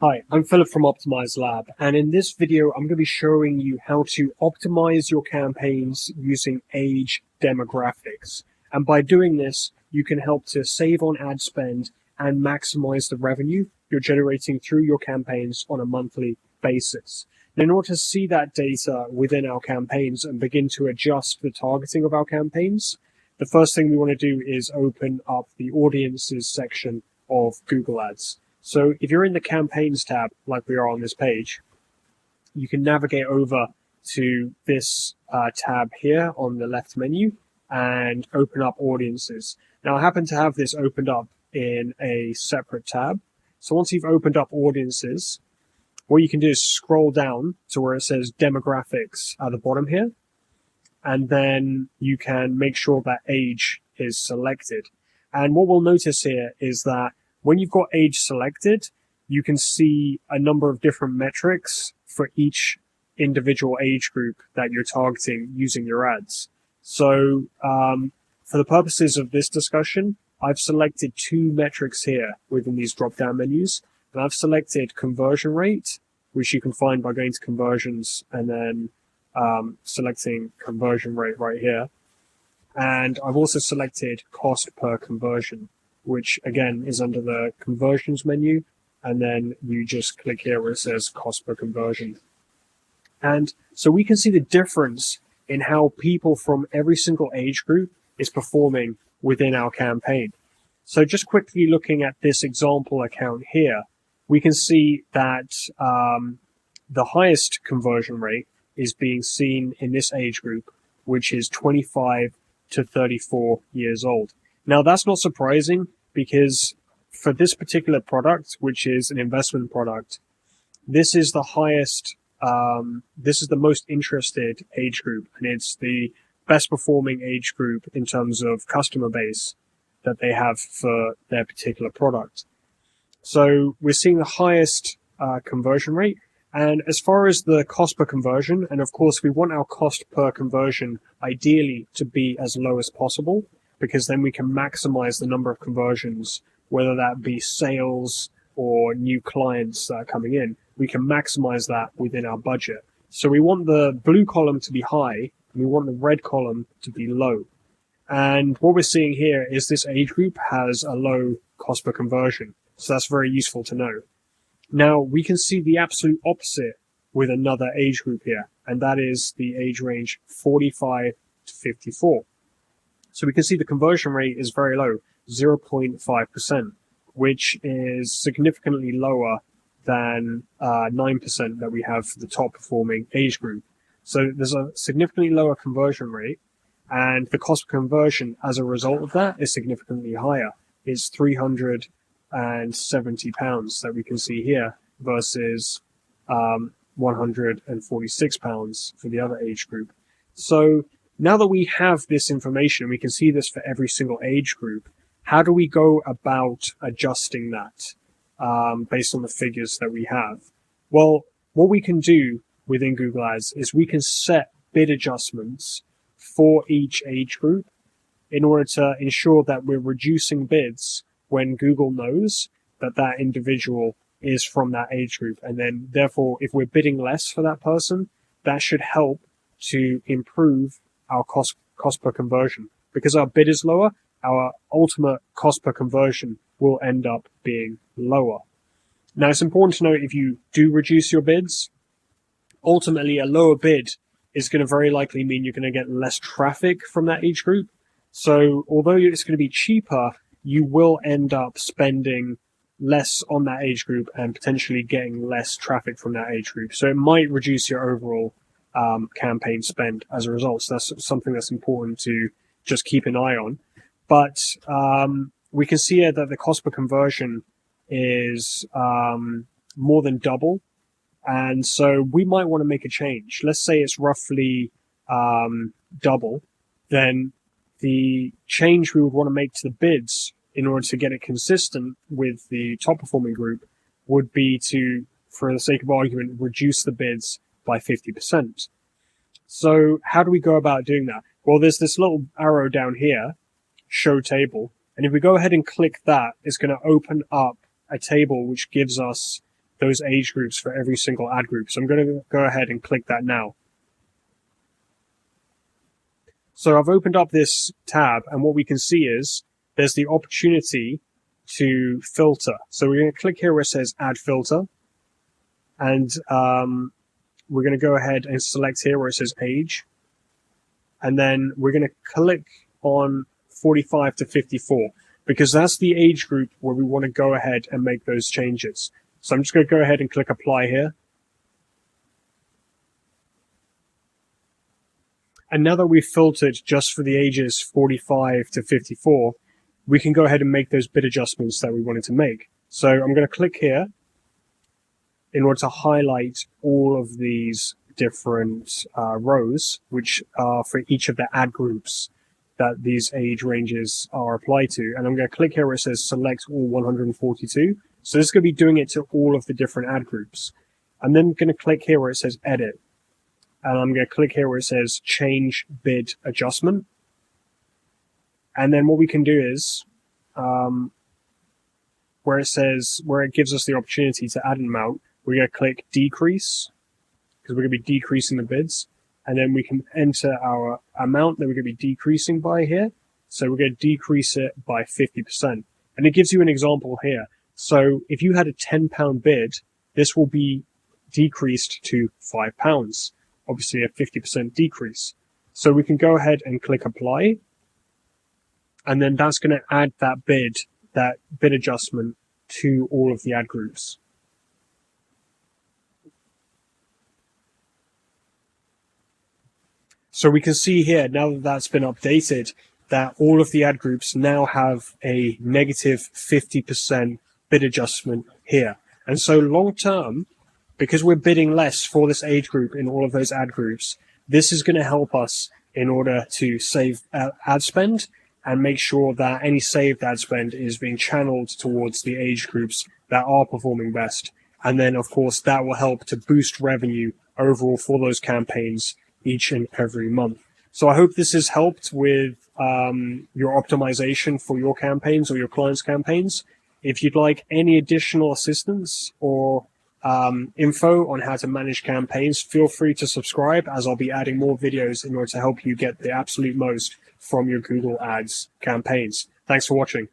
Hi, I'm Philip from Optimise Lab, and in this video, I'm going to be showing you how to optimize your campaigns using age demographics. And by doing this, you can help to save on ad spend and maximize the revenue you're generating through your campaigns on a monthly basis. And in order to see that data within our campaigns and begin to adjust the targeting of our campaigns, the first thing we want to do is open up the audiences section of Google Ads. So if you're in the campaigns tab, like we are on this page, you can navigate over to this tab here on the left menu and open up audiences. Now I happen to have this opened up in a separate tab. So once you've opened up audiences, what you can do is scroll down to where it says demographics at the bottom here. And then you can make sure that age is selected. And what we'll notice here is that when you've got age selected, you can see a number of different metrics for each individual age group that you're targeting using your ads. So for the purposes of this discussion, I've selected two metrics here within these drop-down menus. And I've selected conversion rate, which you can find by going to conversions and then selecting conversion rate right here. And I've also selected cost per conversion, which again is under the conversions menu, and then you just click here where it says cost per conversion. And so we can see the difference in how people from every single age group is performing within our campaign. So just quickly looking at this example account here, we can see that the highest conversion rate is being seen in this age group, which is 25 to 34 years old. Now, that's not surprising because for this particular product, which is an investment product, this is the highest, this is the most interested age group, and it's the best performing age group in terms of customer base that they have for their particular product. So we're seeing the highest conversion rate. And as far as the cost per conversion, and of course we want our cost per conversion ideally to be as low as possible, because then we can maximize the number of conversions, whether that be sales or new clients that are coming in. We can maximize that within our budget. So we want the blue column to be high, and we want the red column to be low. And what we're seeing here is this age group has a low cost per conversion. So that's very useful to know. Now we can see the absolute opposite with another age group here, and that is the age range 45 to 54. So we can see the conversion rate is very low, 0.5%, which is significantly lower than 9% that we have for the top performing age group. So there's a significantly lower conversion rate, and the cost per conversion as a result of that is significantly higher. It's £370 that we can see here versus £146 for the other age group. So now that we have this information, we can see this for every single age group, how do we go about adjusting that based on the figures that we have? Well, what we can do within Google Ads is we can set bid adjustments for each age group in order to ensure that we're reducing bids when Google knows that that individual is from that age group. And then therefore, if we're bidding less for that person, that should help to improve our cost per conversion. Because our bid is lower, our ultimate cost per conversion will end up being lower. Now, it's important to note if you do reduce your bids, ultimately a lower bid is going to very likely mean you're going to get less traffic from that age group. So although it's going to be cheaper, you will end up spending less on that age group and potentially getting less traffic from that age group. So it might reduce your overall campaign spend as a result. So that's something that's important to just keep an eye on. But we can see here that the cost per conversion is more than double. And so we might want to make a change. Let's say it's roughly double. Then the change we would want to make to the bids in order to get it consistent with the top performing group would be to, for the sake of argument, reduce the bids by 50%. So how do we go about doing that? Well, there's this little arrow down here, show table. And if we go ahead and click that, it's going to open up a table which gives us those age groups for every single ad group. So I'm going to go ahead and click that now. So I've opened up this tab, and what we can see is there's the opportunity to filter. So we're going to click here where it says add filter, and we're going to go ahead and select here where it says age, and then we're going to click on 45 to 54 because that's the age group where we want to go ahead and make those changes. So I'm just going to go ahead and click apply here. And now that we've filtered just for the ages 45 to 54, we can go ahead and make those bid adjustments that we wanted to make. So I'm going to click here in order to highlight all of these different rows, which are for each of the ad groups that these age ranges are applied to. And I'm going to click here where it says select all 142. So this is going to be doing it to all of the different ad groups. I'm then going to click here where it says edit. And I'm going to click here where it says change bid adjustment. And then what we can do is, where it gives us the opportunity to add an amount, we're going to click decrease because we're going to be decreasing the bids. And then we can enter our amount that we're going to be decreasing by here. So we're going to decrease it by 50%. And it gives you an example here. So if you had a £10 bid, this will be decreased to £5. Obviously a 50% decrease. So we can go ahead and click apply. And then that's going to add that bid adjustment to all of the ad groups. So we can see here, now that that's been updated, that all of the ad groups now have a negative 50% bid adjustment here. And so long term, because we're bidding less for this age group in all of those ad groups, this is going to help us in order to save ad spend and make sure that any saved ad spend is being channeled towards the age groups that are performing best. And then, of course, that will help to boost revenue overall for those campaigns each and every month. So I hope this has helped with your optimization for your campaigns or your clients' campaigns. If you'd like any additional assistance or info on how to manage campaigns, feel free to subscribe, as I'll be adding more videos in order to help you get the absolute most from your Google Ads campaigns. Thanks for watching.